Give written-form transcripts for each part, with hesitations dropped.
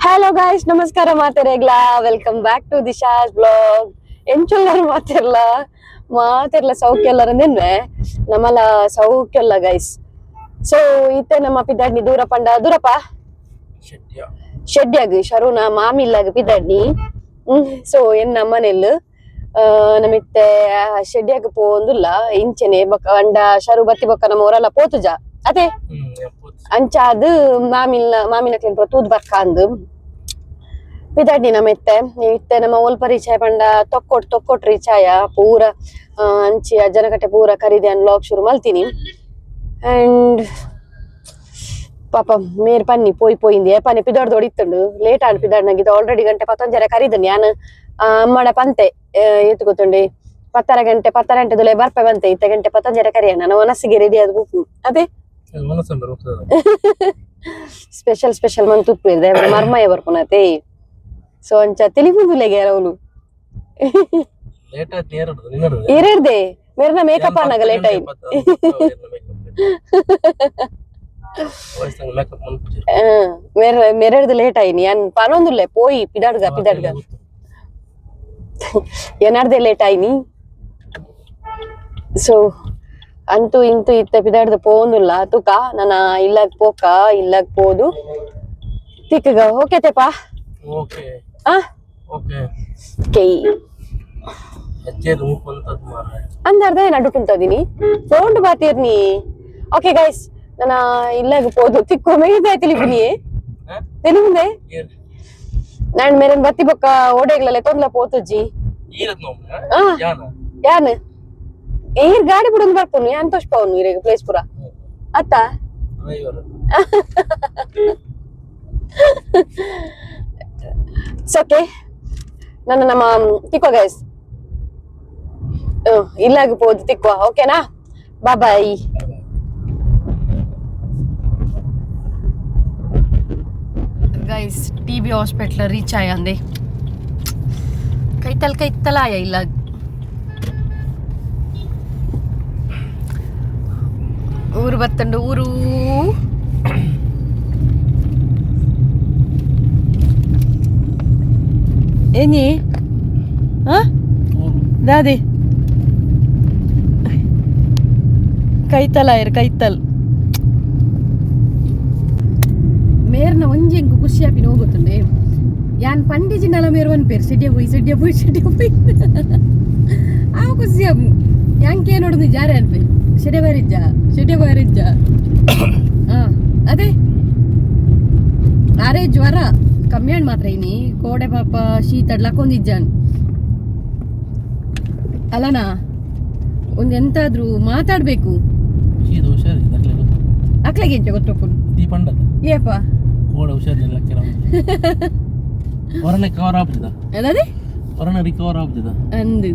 Hello guys, ನಮಸ್ಕಾರ ಮಾತೆರೆಗ್ಲಾ. Welcome back to Disha's blog. ಎಂಚುಲ್ಲರು ಮಾತೆರ್ಲ ಸೌಖ್ಯ ಎಲ್ಲರಂದೆನ್ವೆ ನಮ್ಮಲ ಸೌಖ್ಯ ಎಲ್ಲ ಗೈಸ್. ಸೊ ಇತ್ತೆ ನಮ್ಮ ಪಿದಾಡ್ನಿ ದೂರ ದೂರಪ್ಪ ಶೆಡ್ಯಾಗ್ ಶರುನ ಮಾಮಿಲ್ಲಾಗ ಪಿದಾಡ್ನಿ. ಸೊ ಎನ್ನ ಮನೆಲ್ ನಮಿತ್ತೆ ಶೆಡ್ಯಾಗ್ ಪೋಂದುಲ್ಲ ಇಂಚೆನೆ ಬೊಕ ಅಂಡ ಶರು ಬತ್ತಿ ಬೊಕ ನಮ್ಮ ಊರಲ್ಲ ಪೋತುಜ ಅದೇ ಅಂಚಾದ್ ಮಾಮಿನ ಕ್ಲಿನ್ ತೂದ್ ಬರ್ಕಾಂದ್ ಪಿದಾಡ್ನಿ ನಮಿತ್ತೆ ಇತ್ತೆ ನಮ್ಮ ಓಲ್ ಪರಿಚಯ ಪಂಡ ತೊಕ್ಕೊಟ್ ರಿಚಾಯ ಪೂರ ಅಂಚಿ ಅಜ್ಜನಕಟ್ಟೆ ಪೂರ ಕರಿದೆ ಅನ್ ಬ್ಲಾಗ್ ಶುರು ಮಲ್ತೀನಿ. ಅಂಡ್ ಪಾಪ ಮೇರ್ ಪನ್ನಿ ಪೋಯಿಂದಿ ಪನ್ನಿ ಪಿದಾಡ್ದು ಹೊಡಿತುಂಡು ಲೇಟ್ ಆಡ್ ಪಿದಾಡ್ನಾಗಿದ್ದು ಆಲ್ರೆಡಿ ಗಂಟೆ 11 ಕರಿದನ್ ಯಾನ್ ಅಮ್ಮಡ ಪಂತೆ ಎತ್ತು ಗೊತ್ತುಂಡಿ 10 ಗಂಟೆ ಬರ್ಪೆ ಬಂತೆ ಇತ್ತ ಗಂಟೆ 11 ಕರಿಯ ನಾನು ಮನಸ್ಸಿಗೆ ರೆಡಿ ಆದ್ ಬುಕ್ ಅದೇ ಸ್ಪೆಷಲ್ ಮಂತ್ ತುಪ್ಪಿರ್ದೆ ಮರ್ಮಯ ಬರ್ಪುನತೆ. ಸೊ ಅಂಚ ತಿಳಿಬುದುಲೆಗೆ ಅವಳು ಏರೇರ್ದೆ ಮೇರ್ನ ಮೇಕಪ್ ಆನಾಗ ಲೇಟ್ ಆಯ್ತು. ಮೇರೆಡ್ದು ಲೇಟ್ ಆಯ್ನಿ ಯಾನ್ ಪನೊಂದುಲ್ಲೆ ಪೋಯಿ ಪಿದಾಡ್ಗ ಏನಾರ್ದೆ ಲೇಟ್ ಆಯ್ನಿ. ಸೊ ಅಂತೂ ಇಂತೂ ಇತ್ತ ಪಿದಾಡ್ದು ಪೋಂದುಲ್ಲ ತುಕ ನನ್ನ ಇಲ್ಲಾಗ್ ಪೋದು ತಿಕ್ಕಗ ಓಕೆ ತೆಪಾ ಅಂದಾರ್ದ ಏನ್ ಅಡ್ಡುಕುಂತದೀನಿ ಫೋನ್ ಬಾತಿರ್ನಿ. ಓಕೆ ಗೈಸ್ ನನ್ನ ಇಲ್ಲಾಗ ಪೋದು ತಿಕ್ಕೋ ಮೇಯ್ದೆ ತಿಳಿಬುಂದೆ ನಾನ್ ಮೇರನ್ ಬತ್ತಿ ಬೊಕ್ಕ ಓಡೆಗ್ಲಲೆ ತೊಂದ್ಲ ಪೋತುಜ್ಜಿ ಯಾನ್ ಈರ್ ಗಾಡಿ ಬಿಡೊಂದು ಬರ್ಪುನು ಯಾನ್ ತೋಷ್ಪವನು ಇರೆಗ್ ಪ್ಲೇಸ್ ಪುರ ಅತ್ತ ಓಕೆ ನನ್ನ ನಮ್ಮ ತಿಕ್ಕೋ ಗೈಸ್ ಇಲ್ಲಾಗ ಪೋದು ತಿಕ್ಕುವ ಓಕೆನಾ. ಬಾಯ್. ಗೈಸ್ ಟಿಬಿ ಹಾಸ್ಪಿಟಲ್ ರೀಚ್ ಆಯ ಅಂದೆ ಕೈತಲ್ ಆಯ ಇಲ್ಲ ಊರು ಬತ್ತಂಡು ಊರು ಏನಿ ದಾದಿ ಕೈತಲ್ ಮೇರ್ನ ಒಂಜಿ ಎಂಕು ಖುಷಿ ಆಪಿನ ಹೋಗುತ್ತಂಡೆ ಯಾನ್ ಪಂಡಿಜಿ ನಲ ಮೇರ್ ಒನ್ ಪೇರ್ ಸಿಡ್ಯ ಹೋಯ್ ಆ ಖುಷಿ ಆಪು ಯಾಂಕೆ ನೋಡುದು ಜಾರೆ ಅನ್ಪೆ ಸಿಡ್ಯ ಬಾರಿಜ್ಜ ಅದೇ ಅರೆ ಜ್ವರ ಕಮ್ಮಿ ಹಣ್ಣು ಮಾತ್ರ ಇನಿ ಕೋಡೆ ಪಾಪ ಶೀತಡ್ಲಕ್ಕೊಂದಿಜ್ಜಾನ್ ಅಲ್ಲನಾ ಒಂದ್ ಎಂತಾದ್ರೂ ಮಾತಾಡ್ಬೇಕು ಅಕ್ಲೆಗೆ ಎಂಚ ಗೊತ್ತಪ್ಪು ಏಪ ಅಂದು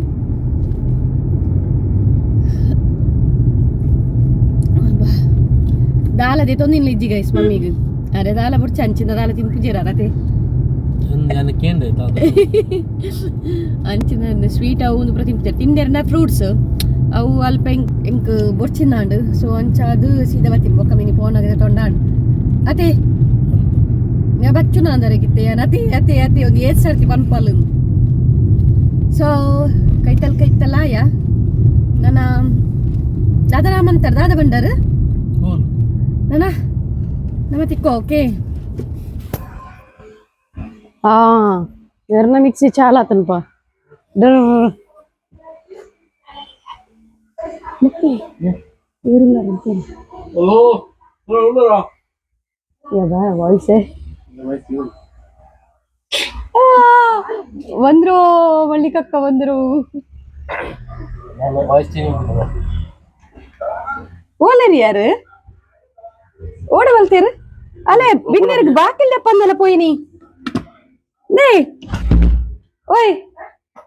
ದಾಲದೆ ತೊಂದಿಲ್ಲ ಇಜ್ಜಿ ಗೈಸ್ ಮಮ್ಮಿಗೆ ಅರೆ ದಾಲ ಬುಡ್ಚ ಅಂಚಿನ ದಾಲ ತಿನ್ಪುಜಿರ ರತೆ ಅಂಚಿನ ಸ್ವೀಟ್ ಅವು ಒಂದು ಪ್ರತಿ ತಿಂದೆರ್ನ ಫ್ರೂಟ್ಸ್ ಅವು ಅಲ್ಪ ಎಂಕ್ ಬೊಡ್ಚಿಂದಾಂಡು. ಸೊ ಅಂಚ ಅದು ಸೀದಾ ಬರ್ತೀನಿ ಬೊಕ್ಕ ಮಿನಿ ಫೋನಾಗದೆ ತೊಂಡಾಂಡು ಅತೆ ನಾ ಬಚ್ಚುನ ಅಂದರಗಿತ್ತೆ ಅತೆ ಒಂದು 7 ಸರ್ತಿ ಪನ್ಪಲ್. ಸೊ ಕೈತಲಾಯ ನನ್ನ ದಾದ ರಾಮಂತರ ದಾದ ಬಂಡಾರ ನಮ್ಮ ತಿಕ್ಕೋ ಓಕೆ ಎರ್ನ ಮಿಕ್ಸಿ ಚಾಲ ಆತನಪ್ಪ ವಾಯ್ಸೆ ಬಂದ್ರು ಮಲ್ಲಿಕಕ್ಕ ಬಂದ್ರು ಓಲರಿ ಯಾರು ಓಡ ಬಲ್ತೀರ ಅಲ್ಲೇ ಬಿನ್ನರ್ಗ್ ಬಾಕಿಲ್ ಪಂದಲ ಪೋಯಿನಿ ನೇ ಓಯ್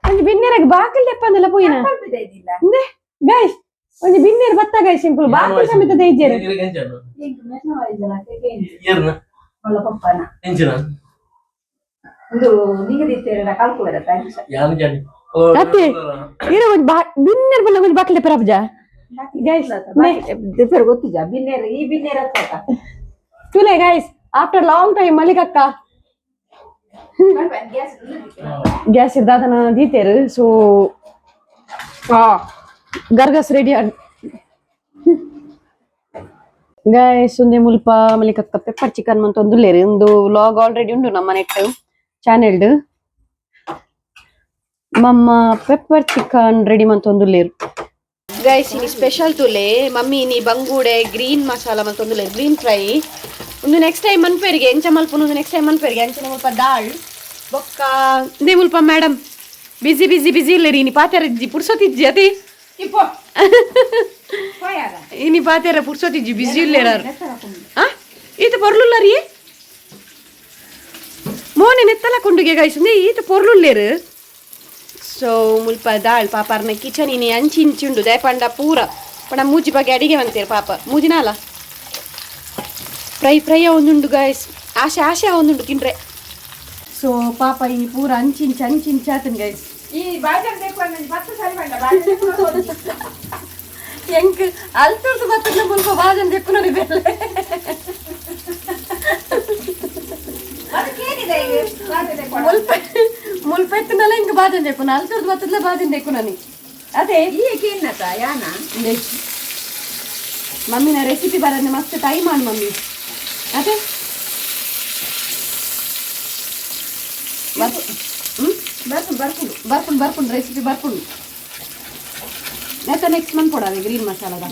ಒಂಜಿ ಬಿನ್ನರ್ಗ್ ಬಾಕಿಲ್ ಪಂದಲ ಪೋಯಿನ ನೇ ಗೈಸ್ ಒಂಜಿ ಬಿನ್ನರ್ ಬತ್ತ ಗೈಸ್ ಸಿಂಪಲ್ ಬಾಕಿಲ್ ಸಮೇತ ದೇಜ್ಜೆರ್ ಅತ್ತೆ ಇರ ಒಂಜಿ ಬಿನ್ನರ್ ಬಲ್ಲ ಒಂಜಿ ಬಾಕಿಲ್ ಪರಬ್ಜ ಗೈಸ್ ಗೊತ್ತಿಜ ಬಿನ್ನರ್ ಈ ಬಿನ್ನರ್ ತುಲೆ ಗೈಸ್ ಆಫ್ಟರ್ ಲಾಂಗ್ ಟೈಮ್ ಮಲ್ಲಿಕಕ್ಕ ಗ್ಯಾಸ್ ಇರ್ದಾದನ ದೀತೇರು ಸೊ ಗರ್ಗಸ್ ರೆಡಿ ಗೈಸ್ ಒಂದೇ ಮುಲ್ಪ ಮಲಿಕಕ್ಕ ಪೆಪ್ಪರ್ ಚಿಕನ್ ಅಂತ ಒಂದು ಲೇರಿ ಒಂದು ವ್ಲಾಗ್ ಆಲ್ರೆಡಿ ಉಂಟು ನಮ್ಮ ನೆಟ್ ಚಾನೆಲ್ಡ್ ಮಮ್ಮ ಪೆಪ್ಪರ್ ಚಿಕನ್ ರೆಡಿ ಮಂತ ಒಂದು ಲೇರು ಗೈಸ್ ಇನಿ ಸ್ಪೆಷಲ್ ತುಲೆ ಮಮ್ಮಿ ನೀ ಬಂಗೂಡೆ ಗ್ರೀನ್ ಮಸಾಲ ಮಂತ ಒಂದು ಲೇರು ಗ್ರೀನ್ ಫ್ರೈ ಒಂದು ನೆಕ್ಸ್ಟ್ ಟೈಮ್ ಮನ್ಪೇರಿಗೆ ಎಂಚ ಮಲ್ಪನು ಒಂದು ನೆಕ್ಸ್ಟ್ ಟೈಮ್ ಮನ್ಪೇರಿಗೆ ಎಂಚ ಮುಲ್ಪ ದಾಳ್ ಬೊಕ್ಕ ದೇ ಮುಲ್ಪ ಮೇಡಮ್ ಬಿಸಿ ಬಿಸಿ ಬಿಸಿ ಇಲ್ಲ ರೀ ನೀ ಪಾತ್ಯಾರಜ್ಜಿ ಪುಡ್ಸೋತಿಜ್ಜಿ ಅತಿ ಇನಿ ಪಾತ್ಯಾರ ಪುಡ್ಸೋತಿಜ್ಜಿ ಬಿಸಿ ಇಲ್ಲೇರಾರು ಈತ ಪೊರ್ಲುಲ್ಲ ರೀ ಮೋನೆ ನೆತ್ತಲ ಕೊಂಡುಗೆ ಗಾಯ್ಸಂದೆ ಈತ ಪೊರ್ಲುಲ್ಲೇರು ಸೊ ಮುಲ್ಪ ದಾಳ್ ಪಾಪಾರ್ನ ಕಿಚನ್ ಇನಿ ಅಂಚಿ ಇಂಚಿ ಉಂಡು ದಯಪಂಡ ಪೂರ ಪಂಡ ಮೂಜಿ ಬಗ್ಗೆ ಅಡಿಗೆ ಬಂತೇರು ಪಾಪ ಮೂಜಿನಾಲ ಫ್ರೈ ಫ್ರೈ ಒಂದುಂಡು ಗಾಯ್ಸ್ ಆಶೆ ಆಶೆ ಒಂದುಂಡು ತಿಂಡ್ರೆ ಸೊ ಪಾಪ ಈ ಪೂರ ಅಂಚಿಂಚ್ ಆತನ್ ಗೈಸ್ ಎಂಕ್ ಅಲ್ತುರ್ದು ಬತ್ತದ ಮುಲ್ಪ ಬಾಜನ್ ಜೆಪ್ಪು ನೋಡಿ ಬೇಲೆ ಮುಲ್ಪೆತ್ತನಲ್ಲ ಇಂಕ ಬಾಜನ್ ಜೆಪ್ಪುನ ಅಲ್ತುರ್ದು ಬತ್ತದ ಬಾಜನ್ ಜೆಪ್ಪು ನನಿ ಅದೇ ಮಮ್ಮಿನ ರೆಸಿಪಿ ಬರನೆ ಮಸ್ತ್ ಟೈಮ್ ಆನ್ ಮಮ್ಮಿ ಅದೇ ಬರ್ಪುಂಡು ರೆಸಿಪಿ ಬರ್ಪುಂಡು ನೆಕ್ಸ್ಟ್ ಮಂತ್ ಕೊಡವೆ ಗ್ರೀನ್ ಮಸಾಲದ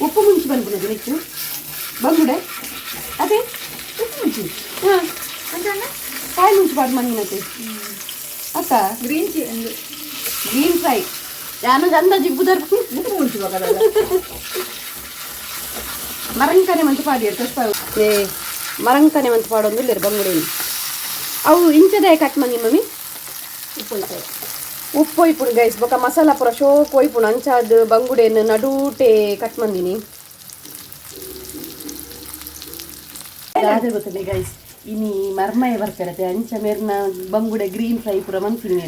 ಉಪ್ಪು ಮುಂಚಿ ಬಂದ್ಬಿಡೋದು ನೆಕ್ಸ್ಟ್ ಬಂಗುಡೆ ಅದೇ ಉಪ್ಪು ಮುಂಚಿ ಹಾಂ ಕಾಯಿ ಮುಂಚಿ ಬಾಡ್ ಮಣ್ಣಿನತ್ತೆ ಅತ್ತ ಗ್ರೀನ್ ಫ್ರೈ ಯಾನು ಗಂಧ ಜಿಗ್ಬುದರ್ ಉಪ್ಪು ಮುಂಚಿ ಮರಂಕನೆ ಮಂತ್ ಪಾಡಿ ಮರಂಕನೆ ಮಂತ್ ಪಾಡೊಂದು ಇಲ್ಲೇರು ಬಂಗುಡೆ ಅವು ಇಂಚದೆ ಕಟ್ ಮಂದಿ ಮಮ್ಮಿ ಉಪ್ಪು ಒಯ್ಪುಣು ಗೈಸ್ ಬೊಕ ಮಸಾಲ ಪೂರ ಶೋಕ್ ಒಯ್ಪುಣು ಅಂಚಾದ ಬಂಗುಡೆಯನ್ನು ನಡೂಟೆ ಕಟ್ ಮಂದಿನಿ ಅದೇ ಗೊತ್ತಿಲ್ಲ ಗೈಸ್ ಇನಿ ಮರ್ಮಯ ಬರ್ತಿರತ್ತೆ ಅಂಚ ಮೇರ್ನ ಬಂಗುಡೆ ಗ್ರೀನ್ ಫ್ರೈ ಪೂರ ಮನ್ಸಿನಿ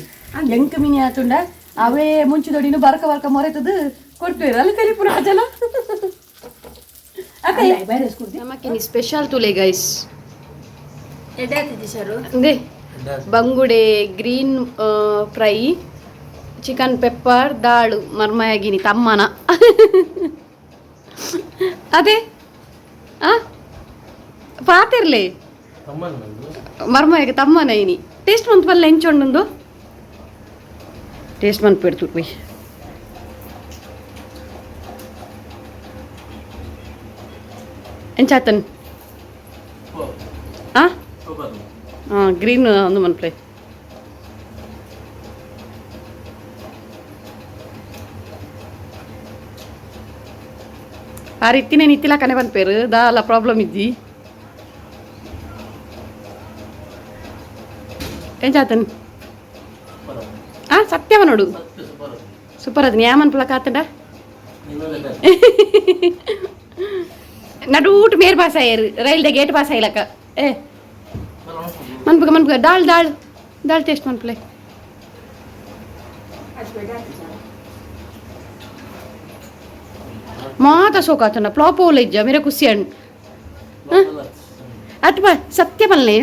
ಎಂಕ ಮಿನಿ ಆತುಂಡ ಅವೇ ಮುಂಚಿದೊಡಿನು ಬರ್ಕ ಮೊರೆತದು ಕೊಡ್ತೇವೆ ಅಲ್ಲಿ ಕಲಿ ಪೂರ ಜನ ನಮಕ್ಕೆ ಸ್ಪೆಷಲ್ ತುಲೆ ಗೈಸ್ ಬಂಗುಡೆ ಗ್ರೀನ್ ಫ್ರೈ ಚಿಕನ್ ಪೆಪ್ಪರ್ ದಾಳು ಮರ್ಮಯಾಗಿನಿ ತಮ್ಮನ ಅದೇ ಪಾತಿರ್ಲಿ ಮರ್ಮಯಾಗ ತಮ್ಮನ ಇನಿ ಟೇಸ್ಟ್ ಮಂತ್ ಬಲ್ಲ ಎಂಚೊಂಡು ಟೇಸ್ಟ್ ಮಂತ್ ಬಿಡ್ತು ಬೈ ಎಂಚಾತನ್ ಗ್ರೀನ್ ಒಂದು ಮನ್ಪ್ಲೆ ಆ ರೀತಿನೇ ನಿತ್ತಿಲ್ಲ ಕನೆ ಬಂದ್ಪೇರು ದಾಲ ಪ್ರಾಬ್ಲಮ್ ಇದ್ದಿ ಏನ್ ಚಾತನ್ ಸತ್ಯವ ನೋಡು ಸೂಪರ್ ಅದನ್ನ ಯಾ ಮನ್ಪುಲ ಕಾತಂಡ ನಡೂಟ್ ಮೇರ್ pass ಆಯ್ಯರು ರೈಲ್ದ gate pass ಆಯ್ಲಕ್ಕ ಮನ್ಪುಗ dal taste ಮನ್ಪುಲೆ ಮಾತ ಸೋಕಾತನ ಪ್ಲಾಪ್ ಓಲ ಇಜ್ಜ ಮೇರೆ ಖುಷಿ ಅಣ್ಣ ಅಥವಾ ಸತ್ಯ ಬಲ್ಲೆ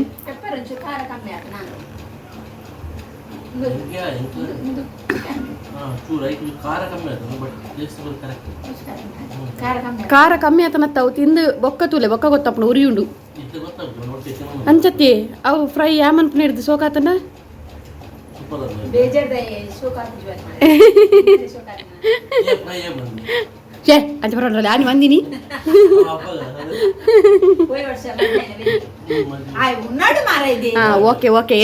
ಖಾರ ಕಮ್ಮಿ ಆತನತ್ತವು ತಿಂದು ಬೊಕ್ಕ ತೂಲೆ ಬೊಕ್ಕ ಗೊತ್ತಪ್ಪನ ಉರಿ ಉಂಡು ಅಂಚತ್ತಿ ಅವು ಫ್ರೈ ಯಾಮನ್ಪನ ಹಿಡ್ದು ಸೋಕಾತನ ಛೇ ಅಂಚ ಬರೋಲ್ಲ ಆನಿ ಬಂದಿನಿ ಓಕೆ ಓಕೆ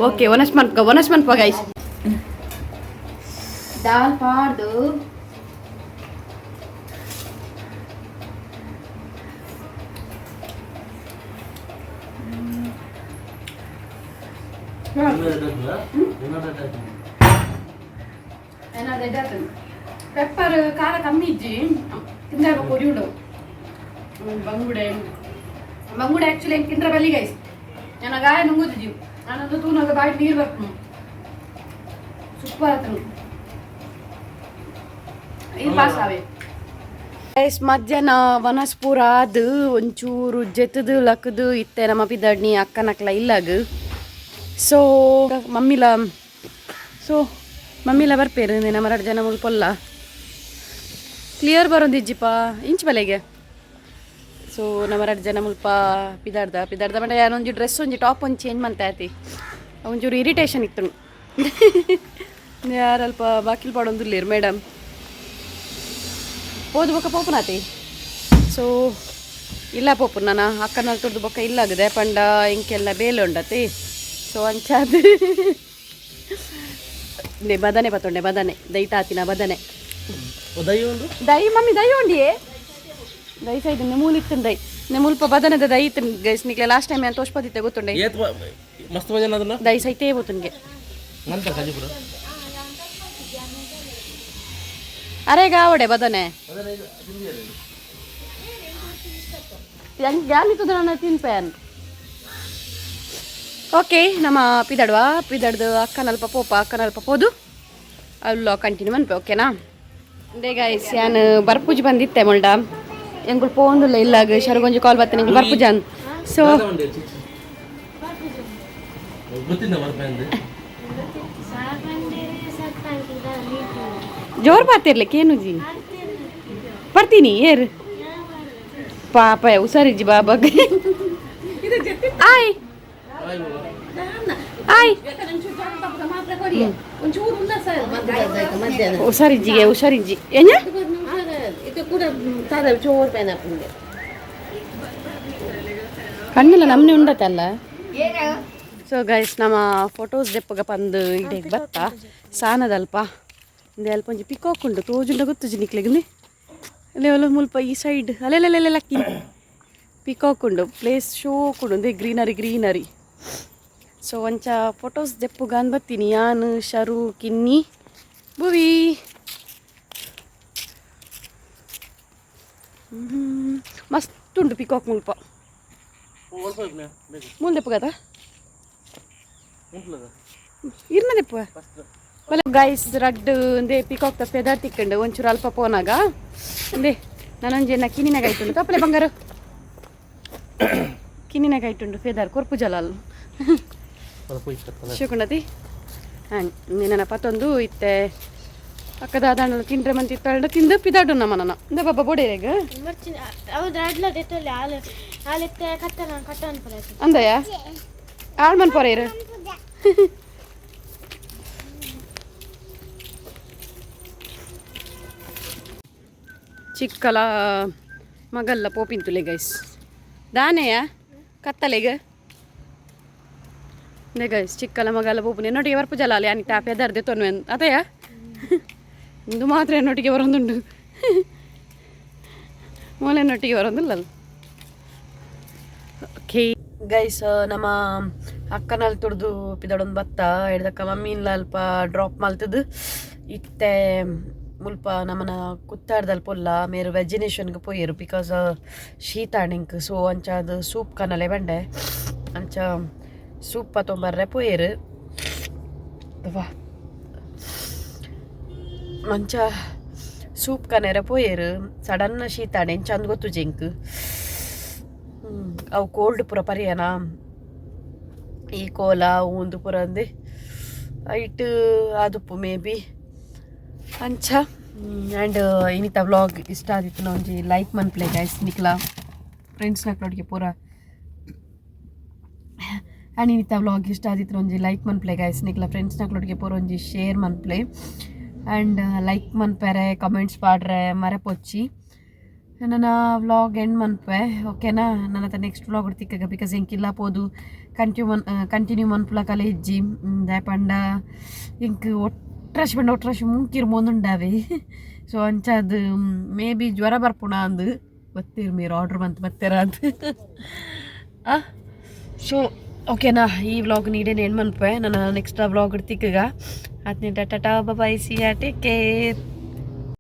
ಓಕೆ ಒನಸ್ ಮನ್ಪ ಗೈಸ್ ದಾಲ್ ಪಾಡ್ದು ಪೆಪ್ಪರ್ ಖಾರ ಕಮ್ಮಿ ಇಜ್ಜಿ ತಿಂದಾಗ ಪೊಡಿ ಉಂಡು ಬಂಗುಡೆ ಆ್ಯಕ್ಚುಲಿ ಹೆಂಗೆ ತಿಂದ್ರೆ ಬಲ್ಲಿ ಗೈಸ್ ನನ್ನ ಗಾಯ ನುಂಗುದಿಜ್ಜಿ ನಾನಂದು ತೂನಾಗ ಬಾಯಿ ನೀರು ಬರ್ತು ಸೂಪರ್ ಆತನು ಇದು ಪಾಸ್ ಆವೆ ಗೈಸ್ ಮಧ್ಯಾಹ್ನ ವನಸ್ಪೂರ ಅದು ಒಂಚೂರು ಜೆತ್ತದು ಲಕ್ಕದು ಇತ್ತೆ ನಮ್ಮ ಪಿದಡ್ನಿ ಅಕ್ಕನಕ್ಲ ಇಲ್ಲಾಗ ಸೊ ಮಮ್ಮಿಲ ಮಮ್ಮಿಲ ಬರ್ಪೇರು ನಮ್ಮ 2 ಜನ ಮುಲ್ಪೊಲ್ಲ ಕ್ಲಿಯರ್ ಬರೋದಿಜ್ಜಿಪ್ಪ ಇಂಚ್ ಬೆಲೆಗೆ. ಸೊ ನಮ್ಮ 2 ಜನ ಮುಲ್ಪ ಪಿದಾಡ್ದ ಮಂಡ ಯಾನೊಂಜಿ ಡ್ರೆಸ್ ಒಂಜಿ ಟಾಪ್ ಒಂದು ಚೇಂಜ್ ಮಾಡ್ತಾ ಆಯ್ತಿ ಒಂಚೂರು ಇರಿಟೇಷನ್ ಇತ್ತು ಯಾರಲ್ಪ ಬಾಕಿಲ್ ಪಾಡೊಂದಿಲ್ಲೇರು ಮೇಡಮ್ ಹೋದ ಬೊಕ್ಕ ಪೋಪುನಾತಿ. ಸೊ ಇಲ್ಲ ಪೋಪು ನಾನು ಅಕ್ಕನಲ್ಲಿ ತುಡ್ದು ಬೊಕ್ಕ ಇಲ್ಲಾಗದೆ ಪಂಡ ಇಂಕೆಲ್ಲ ಬೇಲೆ ಉಂಡತಿ. ಸೊ ಅಂಚಾದ ಬದನೆ ಬತ್ತೊಂಡೆ ಬದನೆ ದೈತಾತಿನ ಬದನೆ ದೈ ಮಮ್ಮಿ ದೈ ಉಂಡಿಯೇ ದೈ ಸೈಡ್ ಮೂಲಿತ್ತು ದೈ ಮುಲ್ಪ ಬದನದ ದೈ ಇತ್ತು ಗೈಸ್ ನಿಕ್ಲೆ ಲಾಸ್ಟ್ ಟೈಮ್ ಅಂತ ತೋಷ್ಪದಿತ್ತೆ ಗೊತ್ತುಂಡೆ ದೈ ಸೈತೇ ಗೊತ್ತುನ್ಗೆ ಅರೆಗ ಅವಡೆ ಬದನೆ ಗ್ಯಾನಿತ್ತು ನನ್ನ ತಿನ್ಪೇನ್. ಓಕೆ ನಮ್ಮ ಪಿದಾಡ್ದು ಅಕ್ಕನಲ್ಪ ಪೋಪ ಅಕ್ಕನಲ್ಪ ಪೋದು ಅಲ್ಲ ಕಂಟಿನ್ಯೂ ಮನ್ಪೆ ಓಕೆನಾ. ಅದೇ ಗೈಸ್ ಯಾನು ಬರ್ಪೂಜಿ ಬಂದಿತ್ತೆ ಮೊಳ್ಡ ಎಂಗುಳು ಪೋಂದುಲ್ಲ ಇಲ್ಲಾಗ ಶರ್ಗೊಂಜಿ ಕಾಲ್ ಬರ್ತೇನೆ ಎಂಗುಳು ಬರ್ಪೂಜ ಅಂತ. ಸೊ ಜೋರು ಬರ್ತಿರ್ಲಿಕ್ಕೆ ಏನು ಜಿ ಬರ್ತೀನಿ ಏರು ಪಾಪ ಹುಷಾರಿಜ್ಜಿ ಬಾಬಾಗ ಆಯ್ ಆಯ್ ಹುಷಾರಿಜ್ಜಿ ಏನ ಕಣ್ಣಿಲ್ಲ ನಮ್ಮನೆ ಉಂಡತ್ತಲ್ಲ. ಸೊ ಗೈಸ್ ನಮ್ಮ ಫೋಟೋಸ್ ದೆಪ್ಪಗ ಪಂದು ಇಡೀಗೆ ಬತ್ತ ಸಾನದಲ್ಪ ಒಂದು ಅಲ್ಪ ಒಂಜಿ ಪಿಕಾಕ್ ಉಂಡು ತೋಜುಂಡ ಗೊತ್ತು ಜಿನಿಕ್ಲೆಗನೆ ಅಲ್ಲೇ ಒಲ್ಲ ಮುಲ್ಪ ಈ ಸೈಡ್ ಅಲ್ಲೆಲ್ಲ ಲಕ್ಕಿ ಪಿಕಾಕ್ ಉಂಡು ಪ್ಲೇಸ್ ಶೋ ಕೊಡು ಗ್ರೀನರಿ. ಸೊ ಒಂಚ ಫೋಟೋಸ್ ದೆಪ್ಪುಗಾನ್ ಬತ್ತೀನಿ ಯಾನು ಶರು ಕಿನ್ನಿ ಭುವಿ ಮಸ್ತ್ ಉಂಟು ಪಿಕಾಕ್ ಮುಲ್ಪ ಮೂಲ್ ದೆಪ್ಪುಗದ ಇರ್ನ ದೆಪ್ಪು ಗೈಸ್ ರಡ್ಡು ಒಂದೇ ಪಿಕಾಕ್ ಫೆದರ್ ತಿಕ್ಕಂಡು ಒಂಚೂರು ಅಲ್ಪ ಪೋನಾಗ ಒಂದೇ ನಾನೊಂಜೆನ್ನ ಕಿನಿನಾಗ ಆಯ್ತುಂಡು ತಪ್ಪಲೆ ಬಂಗಾರ ಕಿನಿನಾಗ ಆಯ್ತುಂಡು ಫೆದರ್ ಕೊರ್ಪು ಜಲಾಲು ಶಿವಕೊಂಡತಿ ಹಾಂ ನನ್ನ ಪತ್ತೊಂದು ಇತ್ತೆ ಅಕ್ಕದ ದಾಂಡಲು ತಿಂಡ್ರೆ ಮಂತಿ ತಳ್ಳ ತಿಂದು ಪಿದಾಡು ನಮ್ಮ ನನ್ನ ಇಂದ ಬಾಬಾ ಬೋಡೇರೆಗ ಅಂದಯ್ಯ ಆಳ್ಮನ್ ಪೊರೇರು ಚಿಕ್ಕಲ ಮಗಲ್ಲ ಪೋಪಿಂತುಲೆ ಗೈಸ್ ದಾನೆಯ ಕತ್ತಲೆಗ ನೇ ಗೈಸ್ ಚಿಕ್ಕಲ ಮಗಲ್ಲ ಪೋಪುನೆ ನೊಟ್ಟಿಗೆ ಬರ್ಪು ಜಲಾಲಿ ಅನಿ ತಾಪೆ ಅದರ್ದೆ ತೊನ್ವೆ ಅತೆಯ ಇಂದು ಮಾತ್ರ ನೊಟ್ಟಿಗೆ ಬರೋದುಂಡು ಮೂಲೆನೊಟ್ಟಿಗೆ ಬರೋದಿಲ್ಲ. ಓಕೆ ಗೈಸ್ ನಮ್ಮ ಅಕ್ಕನಲ್ಲಿ ತುಡ್ದು ಪಿದಡೊಂದು ಬತ್ತ ಹಿಡ್ದಕ್ಕ ಮಮ್ಮಿನ್ಲ ಅಲ್ಪ ಡ್ರಾಪ್ ಮಲ್ತದು ಇತ್ತೆ ಮುಲ್ಪ ನಮ್ಮನ ಕುತ್ತಾಡ್ದಲ್ಪೊಲ್ಲ ಮೇರು ವೆಜ್ಜಿನೇಷನ್ಗೆ ಪೋಯರು ಬಿಕಾಸ್ ಶೀತಾಣಿಂಕ್. ಸೊ ಅಂಚ ಅದು ಸೂಪ್ ಕನಲೆ ಬಂಡೆ ಅಂಚ ಸೂಪ್ ತೊಂಬರ್ರೆ ಪೋಯರು ವಾ ಮಂಚ ಸೂಪ್ ಕನೆರೆ ಪೋಯರು ಸಡನ್ ಶೀತಾಣೆ ಚಂದ ಗೊತ್ತು ಜಿಂಕ್ ಅವು ಕೋಲ್ಡ್ ಪುರ ಪರಿಯನ ಈ ಕೋಲ ಒಂದು ಪುರ ಅಂದೆ ಐಟ್ ಆದುಪ್ಪು ಮೇ ಬಿ ಅಂಚ ಆ್ಯಂಡ್ ಇನ್ನಿತ ವ್ಲಾಗ್ ಇಷ್ಟ ಆದಿತ್ತು ಒಂಜಿ ಲೈಕ್ ಮನ್ಪ್ಲೆ ಗೈಸ್ ನಿಕ್ಲ ಫ್ರೆಂಡ್ಸ್ನಕ್ಲೊಟ್ಟಿಗೆ ಪೂರ ಆ್ಯಂಡ್ ಇನ್ನಿತ ವ್ಲಾಗ್ ಇಷ್ಟ ಆದಿತ್ತು ಒಂಜಿ ಲೈಕ್ ಮನ್ಪ್ಲೆ ಗೈಸ್ ನಿಕ್ಲ ಫ್ರೆಂಡ್ಸ್ನಕ್ಲೊಟ್ಟಿಗೆ ಪೂರ ಒಂಜಿ ಶೇರ್ ಮನ್ಪ್ಲೆ ಆ್ಯಂಡ್ ಲೈಕ್ ಮನ್ಪೆರೆ ಕಮೆಂಟ್ಸ್ ಪಾಡ್ರೆ ಮರೆ ಪೊಚ್ಚಿ ನನ್ನ ವ್ಲಾಗ್ ಎಂಡ್ ಮನ್ಪೆ ಓಕೆನಾ. ನನ್ನ ನೆಕ್ಸ್ಟ್ ವ್ಲಾಗ್ ತಿಕ್ಕಾಗ ಬಿಕಾಸ್ ಇಂಕಿಲ್ಲ ಪೋದು ಕಂಟಿನ್ಯೂ ಮನ್ಪುಲ ಕಲೆ ಇಜ್ಜಿ ಪಂಡ ಇಂಕ್ ಒಟ್ರಾಶ್ ಮುಂಕಿರ್ ಮುಂದುಂಡಾವೆ. ಸೊ ಅಂಚಾದ ಮೇ ಬಿ ಜ್ವರ ಬರ್ಪುಣ ಅಂದು ಗೊತ್ತಿರು మీరు ಆರ್ಡ್ರ್ ಬಂತು ಬರ್ತೀರಾ ಅಂತ. ಸೊ ಓಕೆನಾ ಈ ವ್ಲಾಗ್ ನೀಡೇನು ಏನು ಮನ್ಪೆ ನನ್ನ ನೆಕ್ಸ್ಟ್ ವ್ಲಾಗ್ ತಿಕ್ಕಾಗ 18 tata bye see ya take care.